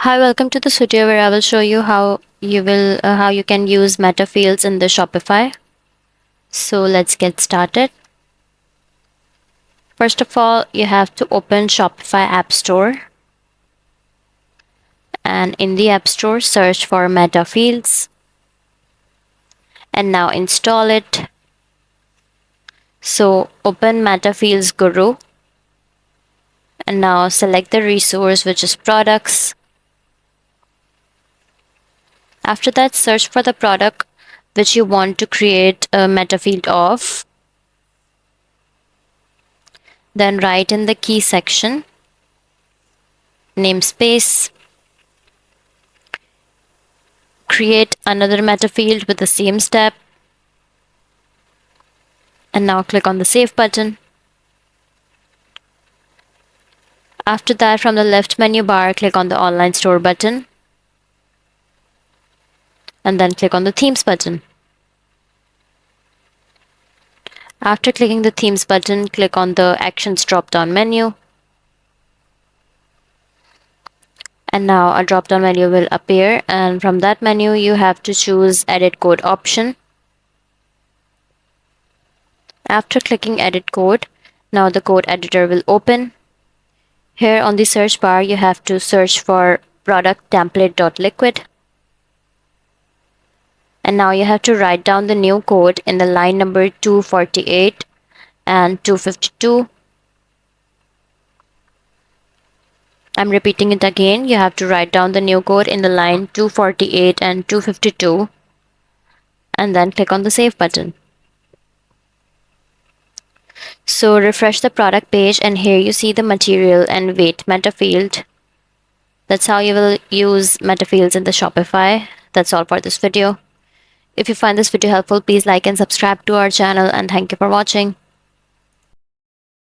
Hi, welcome to this video where I will show you how you can use Metafields in the Shopify. So let's get started. First of all, you have to open Shopify App Store, and in the App Store search for Metafields and now install it. So open Metafields Guru and now select the resource, which is products. After that, search for the product which you want to create a metafield of. Then write in the key section namespace, create another metafield with the same step, and now click on the save button. After that, from the left menu bar, click on the online store button and then click on the themes button. After clicking the themes button, click on the actions drop down menu, and now a drop down menu will appear, and from that menu you have to choose edit code option. After clicking edit code, now the code editor will open. Here on the search bar you have to search for product template.liquid, and now you have to write down the new code in the line number 248 and 252. I'm repeating it again. You have to write down the new code in the line 248 and 252 and then click on the save button. So refresh the product page, and here you see the material and weight metafield. That's how you will use metafields in the Shopify. That's all for this video. If you find this video helpful, please like and subscribe to our channel, and thank you for watching.